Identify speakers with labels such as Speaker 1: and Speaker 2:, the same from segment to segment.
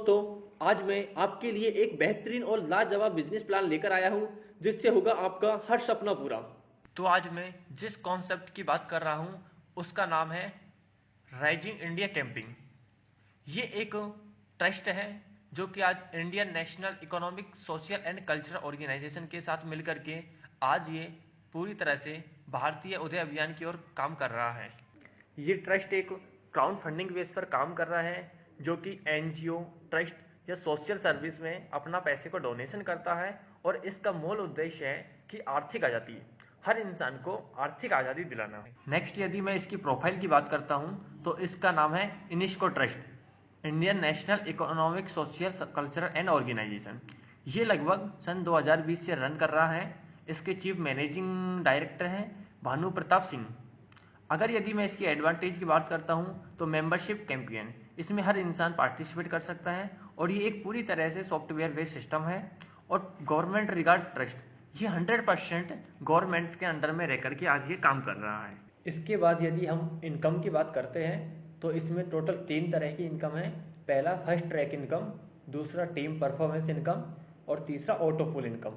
Speaker 1: दोस्तों, आज मैं आपके लिए एक बेहतरीन और लाजवाब बिजनेस प्लान लेकर आया हूं जिससे होगा आपका हर सपना पूरा। तो आज मैं जिस कॉन्सेप्ट की बात कर रहा हूं उसका नाम है राइजिंग इंडिया कैंपिंग। ये एक ट्रस्ट है जो कि आज Indian national economic social and cultural organisation के साथ मिलकर के आज ये पूरी तरह से भारतीय उदय अभियान की ओर काम कर रहा है। ये ट्रस्ट एक क्राउड फंडिंग बेस पर काम कर रहा है जो कि एनजीओ, ट्रस्ट या सोशल सर्विस में अपना पैसे को डोनेशन करता है और इसका मूल उद्देश्य है कि आर्थिक आज़ादी, हर इंसान को आर्थिक आज़ादी दिलाना है। नेक्स्ट, यदि मैं इसकी प्रोफाइल की बात करता हूँ तो इसका नाम है इनिस्को trust, Indian national economic social cultural and organisation. ये लगभग सन 2020 से रन कर रहा है। इसके चीफ मैनेजिंग डायरेक्टर हैं भानु प्रताप सिंह। अगर यदि मैं इसकी एडवांटेज की बात करता हूँ तो मेंबरशिप कैंपेन, इसमें हर इंसान पार्टिसिपेट कर सकता है और ये एक पूरी तरह से सॉफ्टवेयर बेस्ड सिस्टम है। और गवर्नमेंट रिगार्ड ट्रस्ट, ये 100% गवर्नमेंट के अंडर में रह करके आज ये काम कर रहा है। इसके बाद यदि हम इनकम की बात करते हैं तो इसमें टोटल 3 तरह की इनकम है। पहला फर्स्ट ट्रैक इनकम, दूसरा टीम परफॉर्मेंस इनकम और तीसरा ऑटोफुल इनकम।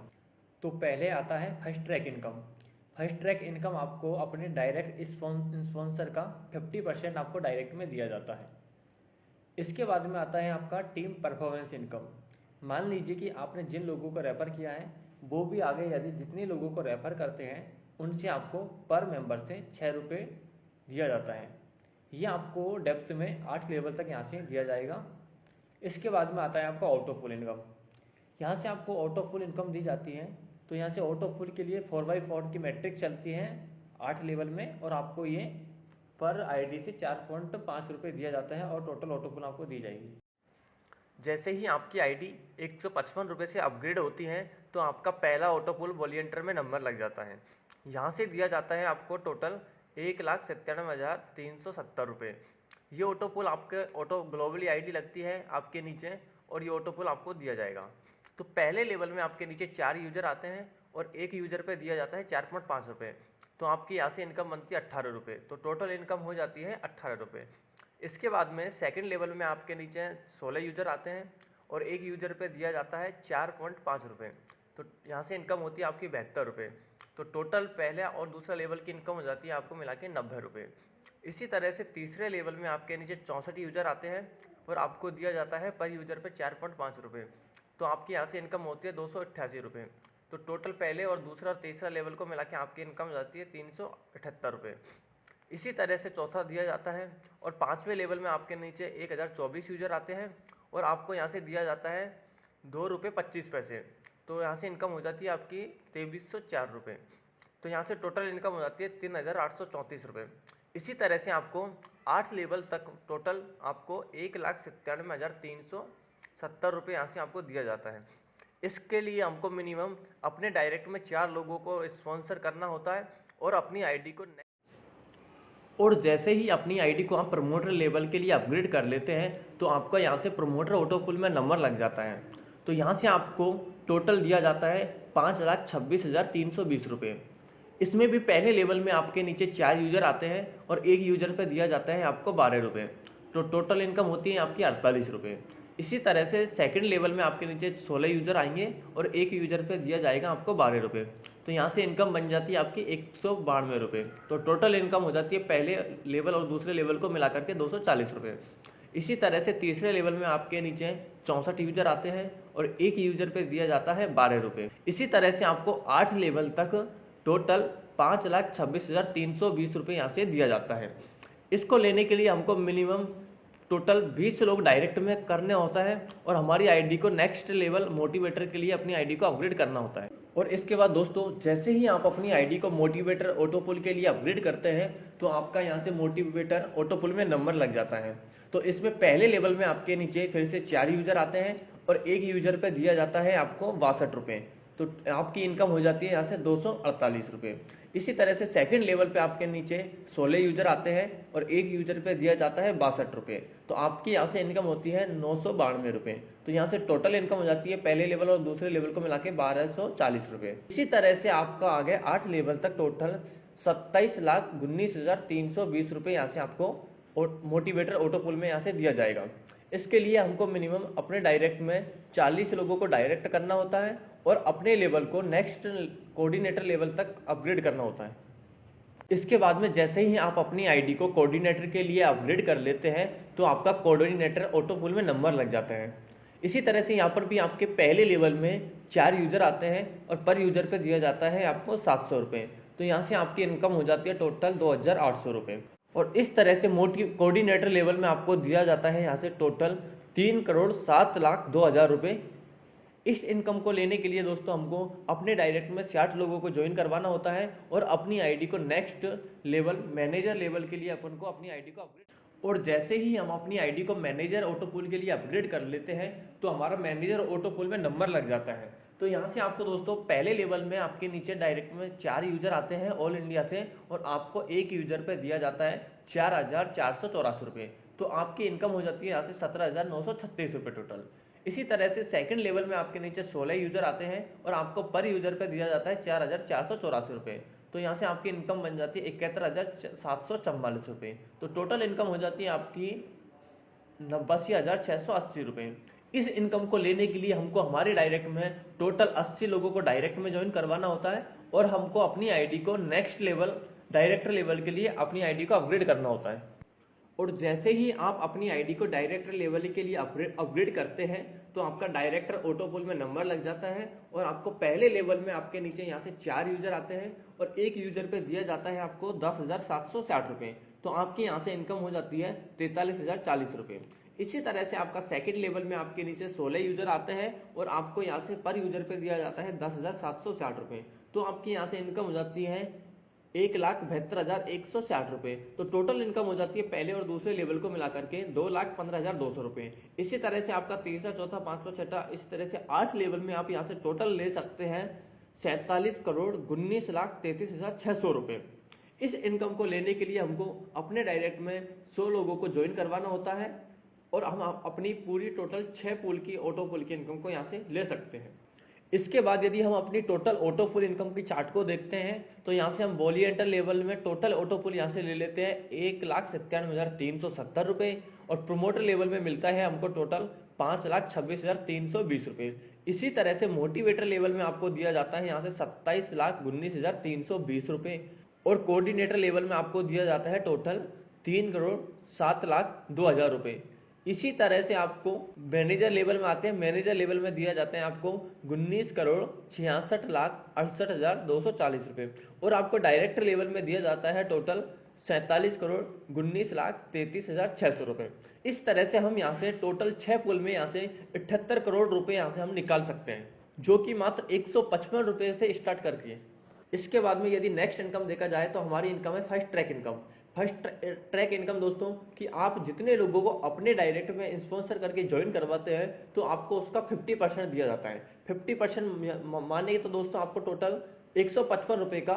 Speaker 1: तो पहले आता है first track income. First track income आपको अपने डायरेक्ट स्पॉन्सर का 50% आपको डायरेक्ट में दिया जाता है। इसके बाद में आता है आपका टीम परफॉर्मेंस इनकम। मान लीजिए कि आपने जिन लोगों को रेफ़र किया है वो भी आगे यदि जितने लोगों को रेफ़र करते हैं उनसे आपको पर मेंबर से 6 रुपये दिया जाता है। ये आपको डेप्थ में 8 लेवल तक यहाँ से दिया जाएगा। इसके बाद में आता है आपका ऑटोफुल इनकम। यहाँ से आपको ऑटोफुल इनकम दी जाती है। तो यहाँ से ऑटोफुल के लिए 4x4 की मैट्रिक चलती है 8 लेवल में और आपको ये पर आईडी से 4.5 रुपये दिया जाता है और टोटल ऑटोफुल आपको दी जाएगी। जैसे ही आपकी आईडी 155 रुपये से अपग्रेड होती है तो आपका पहला ऑटोफुल वॉलियंटर में नंबर लग जाता है। यहाँ से दिया जाता है आपको टोटल 1,97,370 रुपये। ये ऑटोफुल आपके ऑटो ग्लोबली आईडी लगती है आपके नीचे और ये ऑटोफुल आपको दिया जाएगा। तो पहले लेवल में आपके नीचे 4 यूजर आते हैं और एक यूजर पे दिया जाता है 4.5 रुपये। तो आपकी यहाँ से इनकम बनती है 18 रुपये। तो टोटल इनकम हो जाती है 18 रुपये। इसके बाद में सेकंड लेवल में आपके नीचे 16 यूजर आते हैं और एक यूजर पे दिया जाता है 4.5 रुपये। तो यहाँ से इनकम होती है आपकी 72 रुपये। तो टोटल पहला और दूसरा लेवल की इनकम हो जाती है आपको मिला के 90 रुपये। इसी तरह से तीसरे लेवल में आपके नीचे 64 यूजर आते हैं और आपको दिया जाता है पर यूजर पे 4.5 रुपये। तो आपकी यहाँ से इनकम होती है 288 रुपये। तो टोटल पहले और दूसरा और तीसरा लेवल को मिला के आपकी इनकम हो जाती है 378 रुपये। इसी तरह से चौथा दिया जाता है और पाँचवें लेवल में आपके नीचे 1024 यूजर आते हैं और आपको यहाँ से दिया जाता है 2 रुपये 25 पैसे। तो यहाँ से इनकम हो जाती है आपकी 2304 रुपये। तो यहाँ से टोटल इनकम हो जाती है 3834 रुपये। इसी तरह से आपको 8 लेवल तक टोटल आपको 1,97,370 रुपये यहाँ से आपको दिया जाता है। इसके लिए हमको मिनिमम अपने डायरेक्ट में 4 लोगों को स्पॉन्सर करना होता है और अपनी आईडी को जैसे ही अपनी आईडी को आप प्रमोटर लेवल के लिए अपग्रेड कर लेते हैं तो आपका यहाँ से प्रमोटर ऑटोफुल में नंबर लग जाता है। तो यहाँ से आपको टोटल दिया जाता है 5,26,320 रुपये। इसमें भी पहले लेवल में आपके नीचे 4 यूजर आते हैं और एक यूजर पे दिया जाता है आपको 12 रुपये। तो टोटल इनकम होती है आपकी 48 रुपये। इसी तरह से सेकंड लेवल में आपके नीचे 16 यूजर आएंगे और एक यूजर पे दिया जाएगा आपको 12 रुपये। तो यहाँ से इनकम बन जाती है आपकी 192 रुपये। तो टोटल इनकम हो जाती है पहले लेवल और दूसरे लेवल को मिला करके 240 रुपये। इसी तरह से तीसरे लेवल में आपके नीचे 64 यूजर आते हैं और एक यूजर पे दिया जाता है 12 रुपये। इसी तरह से आपको 8 लेवल तक टोटल 5,26,320 रुपये यहाँ से दिया जाता है। इसको लेने के लिए हमको मिनिमम टोटल 20 लोग डायरेक्ट में करने होता है और हमारी आईडी को नेक्स्ट लेवल मोटिवेटर के लिए अपनी आईडी को अपग्रेड करना होता है। और इसके बाद दोस्तों, जैसे ही आप अपनी आईडी को मोटिवेटर ऑटोपुल के लिए अपग्रेड करते हैं तो आपका यहाँ से मोटिवेटर ऑटोपुल में नंबर लग जाता है। तो इसमें पहले लेवल में आपके नीचे फिर से 4 यूजर आते हैं और एक यूजर पे दिया जाता है आपको 62 रुपये। तो आपकी इनकम हो जाती है यहाँ से 248 रुपये। इसी तरह से सेकंड लेवल पे आपके नीचे 16 यूजर आते हैं और एक यूजर पे दिया जाता है 62 रुपये। तो आपकी यहाँ से इनकम होती है 992 रुपये। तो यहाँ से टोटल इनकम हो जाती है पहले लेवल और दूसरे लेवल को मिला के 1240 रुपये। इसी तरह से आपका आगे 8 लेवल तक टोटल 27,19,320 रुपये यहाँ से आपको मोटिवेटर ऑटोपुल में यहाँ से दिया जाएगा। इसके लिए हमको मिनिमम अपने डायरेक्ट में 40 लोगों को डायरेक्ट करना होता है और अपने लेवल को नेक्स्ट कोऑर्डिनेटर लेवल तक अपग्रेड करना होता है। इसके बाद में जैसे ही आप अपनी आईडी को कोऑर्डिनेटर के लिए अपग्रेड कर लेते हैं तो आपका कोऑर्डिनेटर ऑटो पुल में नंबर लग जाता है। इसी तरह से यहाँ पर भी आपके पहले लेवल में 4 यूज़र आते हैं और पर यूज़र पे दिया जाता है आपको 700 रुपये। तो यहाँ से आपकी इनकम हो जाती है टोटल 2800 रुपये। और इस तरह से मोटी कोऑर्डिनेटर लेवल में आपको दिया जाता है यहाँ से टोटल 3,07,02,000 रुपये। इस इनकम को लेने के लिए दोस्तों हमको अपने डायरेक्ट में 60 लोगों को ज्वाइन करवाना होता है और अपनी आईडी को नेक्स्ट लेवल मैनेजर लेवल के लिए अपन को अपनी आईडी को अपग्रेड। और जैसे ही हम अपनी आईडी को मैनेजर ऑटो पुल के लिए अपग्रेड कर लेते हैं तो हमारा मैनेजर ऑटो पुल में नंबर लग जाता है। तो यहाँ से आपको दोस्तों पहले लेवल में आपके नीचे डायरेक्ट में 4 यूज़र आते हैं ऑल इंडिया से और आपको एक यूज़र पे दिया जाता है 4,484 रुपये। तो आपकी इनकम हो जाती है यहाँ से 17,936 रुपये टोटल। इसी तरह से सेकंड लेवल में आपके नीचे 16 यूज़र आते हैं और आपको पर यूज़र पे दिया जाता है 4,484 रुपये। तो यहाँ से आपकी इनकम बन जाती है 71,744 रुपये। तो टोटल इनकम हो जाती है आपकी 89,680 रुपये। इस इनकम को लेने के लिए हमको हमारे डायरेक्ट में टोटल 80 लोगों को डायरेक्ट में ज्वाइन करवाना होता है और हमको अपनी आईडी को नेक्स्ट लेवल डायरेक्टर लेवल के लिए अपनी आईडी को अपग्रेड करना होता है। और जैसे ही आप अपनी आईडी को डायरेक्टर लेवल के लिए अपग्रेड करते हैं तो आपका डायरेक्टर ऑटो पुल में नंबर लग जाता है और आपको पहले लेवल में आपके नीचे यहाँ से 4 यूज़र आते हैं और एक यूज़र पे दिया जाता है आपको 10,760 रुपये। तो आपकी यहाँ से इनकम हो जाती है 43,040 रुपये। इसी तरह से आपका सेकंड लेवल में आपके नीचे 16 यूज़र आते हैं और आपको यहाँ से पर यूज़र पे दिया जाता है 10,760 रुपये। तो आपकी यहाँ से इनकम हो जाती है 1,72,160 रुपये। तो टोटल इनकम हो जाती है पहले और दूसरे लेवल को मिलाकर के 2,15,200 रुपये। इसी तरह से आपका तीसरा चौथा पांचवा छठा इस तरह से 8 लेवल में आप यहाँ से टोटल ले सकते हैं 47,19,33,600 रुपये। इस इनकम को लेने के लिए हमको अपने डायरेक्ट में 100 लोगों को ज्वाइन करवाना होता है और हम अपनी पूरी टोटल 6 पुल की ऑटो पुल की इनकम को यहाँ से ले सकते हैं। इसके बाद यदि हम अपनी टोटल ऑटो पुल इनकम की चार्ट को देखते हैं तो यहाँ से हम वॉलिएंटर लेवल में टोटल ऑटो पुल यहाँ से ले लेते हैं 1,97,370 रुपये और प्रोमोटर लेवल में मिलता है हमको टोटल 5,26,320 रुपये। इसी तरह से मोटिवेटर लेवल में आपको दिया जाता है यहाँ से 27,19,320 रुपये और कोऑर्डिनेटर लेवल में आपको दिया जाता है टोटल 3,07,02,000 रुपये। इसी तरह से आपको मैनेजर लेवल में आते हैं, मैनेजर लेवल में दिया जाते हैं आपको 19,66,68,240 रुपये और आपको डायरेक्टर लेवल में दिया जाता है टोटल 47,19,33,600 रुपये। इस तरह से हम यहाँ से टोटल 6 पुल में यहाँ से 78 करोड़ रुपए यहाँ से हम निकाल सकते हैं, जो कि मात्र 155 रुपये से स्टार्ट करके। इसके बाद में यदि नेक्स्ट इनकम देखा जाए तो हमारी इनकम है first track income. First track income दोस्तों कि आप जितने लोगों को अपने डायरेक्ट में स्पॉन्सर करके ज्वाइन करवाते हैं तो आपको उसका 50% दिया जाता है। 50% माने तो दोस्तों आपको टोटल 155 रुपये का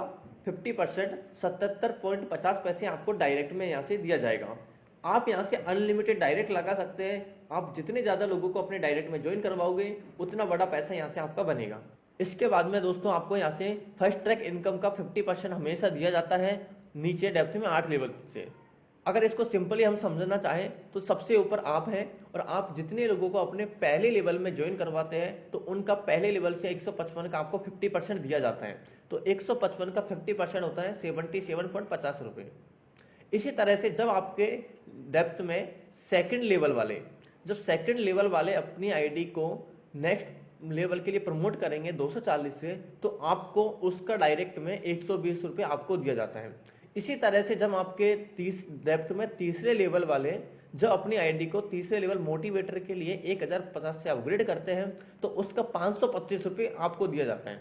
Speaker 1: 50% 77.50 पैसे आपको डायरेक्ट में यहाँ से दिया जाएगा। आप यहाँ से अनलिमिटेड डायरेक्ट लगा सकते हैं। आप जितने ज़्यादा लोगों को अपने डायरेक्ट में ज्वाइन करवाओगे उतना बड़ा पैसा यहाँ से आपका बनेगा। इसके बाद में दोस्तों आपको यहाँ से फर्स्ट ट्रैक इनकम का 50% हमेशा दिया जाता है नीचे डेप्थ में 8 लेवल से। अगर इसको सिंपली हम समझना चाहें तो सबसे ऊपर आप हैं और आप जितने लोगों को अपने पहले लेवल में ज्वाइन करवाते हैं तो उनका पहले लेवल से 155 का आपको 50% दिया जाता है। तो 155 का 50% होता है 77.50 रुपये। इसी तरह से जब आपके डेप्थ में सेकंड लेवल वाले अपनी आईडी को नेक्स्ट लेवल के लिए प्रमोट करेंगे 240 से तो आपको उसका डायरेक्ट में 120 रुपये आपको दिया जाता है। इसी तरह से जब आपके डेप्थ में तीसरे लेवल वाले जब अपनी आईडी को तीसरे लेवल मोटिवेटर के लिए 1050 से अपग्रेड करते हैं तो उसका 525 रुपये आपको दिया जाता है।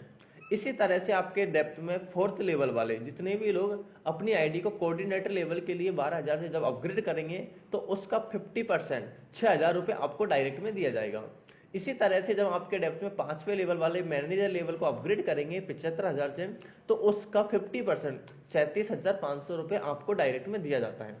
Speaker 1: इसी तरह से आपके डेप्थ में फोर्थ लेवल वाले जितने भी लोग अपनी आईडी को कोऑर्डिनेटर लेवल के लिए 12,000 से जब अपग्रेड करेंगे तो उसका 50% 6,000 रुपये आपको डायरेक्ट में दिया जाएगा। इसी तरह से जब आपके डेप्थ में 5वें लेवल वाले मैनेजर लेवल को अपग्रेड करेंगे 75,000 से तो उसका 50% 37,500 रुपये आपको डायरेक्ट में दिया जाता है।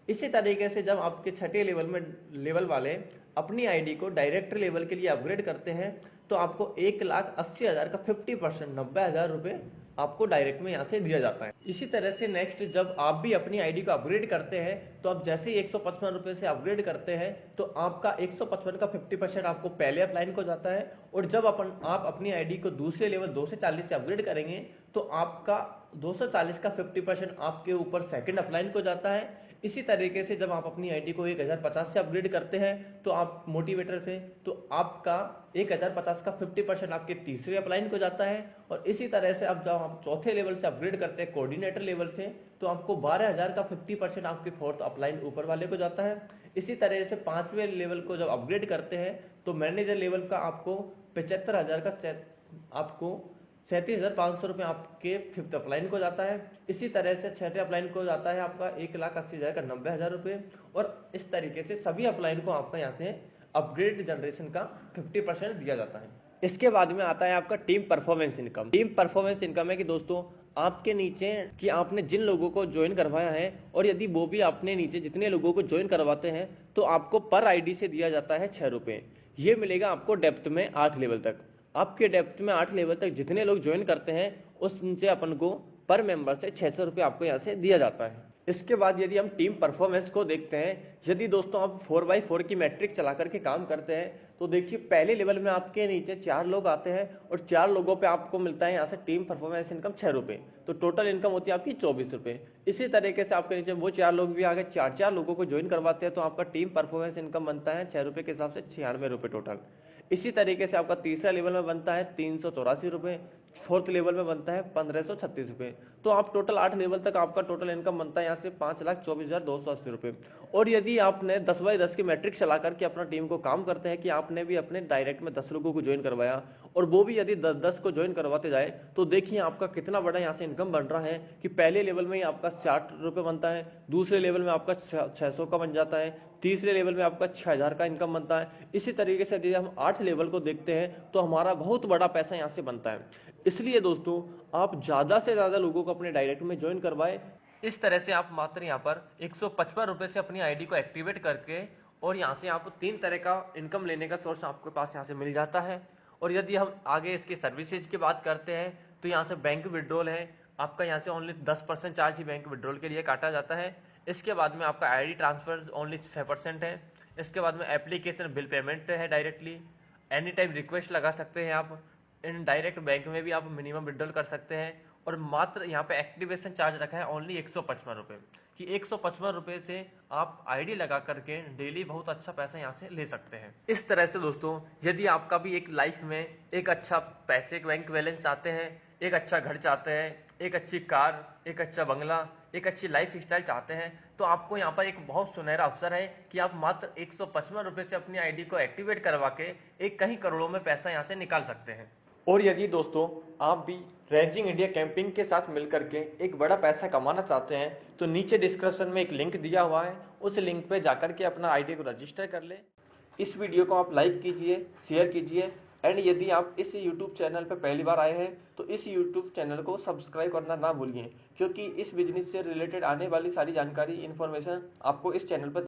Speaker 1: इसी तरीके से जब आपके छठे लेवल वाले अपनी आईडी को डायरेक्टर लेवल के लिए अपग्रेड करते हैं तो आपको 1,80,000 का 50% 90,000 रुपये आपको डायरेक्ट में यहाँ से दिया जाता है। इसी तरह से नेक्स्ट जब आप भी अपनी आईडी को अपग्रेड करते हैं तो आप जैसे ही 155 रुपये से अपग्रेड करते हैं तो आपका 155 का 50% आपको पहले अपलाइन को जाता है, और जब आप अपनी आईडी को दूसरे लेवल 240 से अपग्रेड करेंगे तो आपका 240 का 50% आपके ऊपर सेकंड अपलाइन को जाता है। इसी तरीके से जब आप अपनी आईडी को 1050 से अपग्रेड करते हैं तो आप मोटिवेटर से, तो आपका 1050 का 50% आपके तीसरे अपलाइन को जाता है। और इसी तरह से अब जब आप चौथे लेवल से अपग्रेड करते हैं कोऑर्डिनेटर लेवल से तो आपको 12000 का 50% आपके फोर्थ अपलाइन ऊपर वाले को जाता है। इसी तरह से पांचवें लेवल को जब अपग्रेड करते हैं तो मैनेजर लेवल का आपको 75000 का आपको 37,500 रुपये आपके फिफ्थ अपलाइन को जाता है। इसी तरह से छठे अपलाइन को जाता है आपका 1,80,000 का 90,000 रुपये, और इस तरीके से सभी अपलाइन को आपका यहाँ से अपग्रेड जनरेशन का 50% दिया जाता है। इसके बाद में आता है आपका team performance income. Team performance income है कि दोस्तों आपके नीचे कि आपने जिन लोगों को ज्वाइन करवाया है और यदि वो भी अपने नीचे जितने लोगों को ज्वाइन करवाते हैं तो आपको पर आईडी से दिया जाता है 6 रुपये। ये मिलेगा आपको डेप्थ में 8 लेवल तक। आपके डेप्थ में 8 लेवल तक जितने लोग ज्वाइन करते हैं उससे अपन को पर मेंबर से 600 रुपये आपको यहाँ से दिया जाता है। इसके बाद यदि हम टीम परफॉर्मेंस को देखते हैं, यदि दोस्तों आप 4x4 की मैट्रिक चला करके काम करते हैं तो देखिए पहले लेवल में आपके नीचे 4 लोग आते हैं और 4 लोगों पे आपको मिलता है यहाँ से टीम परफॉर्मेंस इनकम 6 रुपये, तो टोटल इनकम होती है आपकी 24 रुपये। इसी तरीके से आपके नीचे वो 4 लोग भी आगे 4 लोगों को ज्वाइन करवाते हैं तो आपका टीम परफॉर्मेंस इनकम बनता है 6 रुपये के हिसाब से 96 रुपये टोटल। इसी तरीके से आपका तीसरा लेवल में बनता है 384 रुपये, फोर्थ लेवल में बनता है 1536 रुपये। तो आप टोटल 8 लेवल तक आपका टोटल इनकम बनता है यहाँ से 5,24,280 रुपये। और यदि आपने 10x10 की मैट्रिक चला करके अपना टीम को काम करते हैं कि आपने भी अपने डायरेक्ट में 10 लोगों को ज्वाइन करवाया और वो भी यदि 10 को ज्वाइन करवाते जाए तो देखिए आपका कितना बड़ा यहाँ से इनकम बन रहा है कि पहले लेवल में ही आपका 60 रुपये बनता है, दूसरे लेवल में आपका 600 का बन जाता है, तीसरे लेवल में आपका 6,000 का इनकम बनता है। इसी तरीके से यदि हम 8 लेवल को देखते हैं तो हमारा बहुत बड़ा पैसा यहाँ से बनता है। इसलिए दोस्तों आप ज़्यादा से ज़्यादा लोगों को अपने डायरेक्ट में ज्वाइन करवाएं। इस तरह से आप मात्र यहाँ पर 155 रुपये से अपनी आईडी को एक्टिवेट करके और यहाँ से आपको 3 तरह का इनकम लेने का सोर्स आपके पास यहाँ से मिल जाता है। और यदि हम आगे इसकी सर्विसेज की बात करते हैं तो यहाँ से बैंक विड्रॉल है, आपका यहाँ से ओनली 10% चार्ज ही बैंक विड्रॉल के लिए काटा जाता है। इसके बाद में आपका आईडी ट्रांसफर ओनली 6% है। इसके बाद में एप्लीकेशन बिल पेमेंट है डायरेक्टली, एनी टाइम रिक्वेस्ट लगा सकते हैं आप, इन डायरेक्ट बैंक में भी आप मिनिमम विड्रॉल कर सकते हैं। और मात्र यहाँ पे एक्टिवेशन चार्ज रखा है ओनली 155 रुपये, कि 155 रुपये से आप आईडी लगा करके डेली बहुत अच्छा पैसा यहाँ से ले सकते हैं। इस तरह से दोस्तों यदि आपका भी एक लाइफ में एक अच्छा पैसे बैंक बैलेंस चाहते हैं, एक अच्छा घर चाहते हैं, एक अच्छी कार, एक अच्छा बंगला, एक अच्छी लाइफ स्टाइल चाहते हैं तो आपको यहाँ पर एक बहुत सुनहरा अवसर है कि आप मात्र 155 रुपये से अपनी आईडी को एक्टिवेट करवा के एक कहीं करोड़ों में पैसा यहाँ से निकाल सकते हैं। और यदि दोस्तों आप भी रेजिंग इंडिया कैंपिंग के साथ मिलकर के एक बड़ा पैसा कमाना चाहते हैं तो नीचे डिस्क्रिप्शन में एक लिंक दिया हुआ है, उस लिंक पे जाकर के अपना आईडी को रजिस्टर कर ले। इस वीडियो को आप लाइक कीजिए, शेयर कीजिए, एंड यदि आप इस यूट्यूब चैनल पर पहली बार आए हैं तो इस यूट्यूब चैनल को सब्सक्राइब करना ना भूलिए, क्योंकि इस बिजनेस से रिलेटेड आने वाली सारी जानकारी इन्फॉर्मेशन आपको इस चैनल पर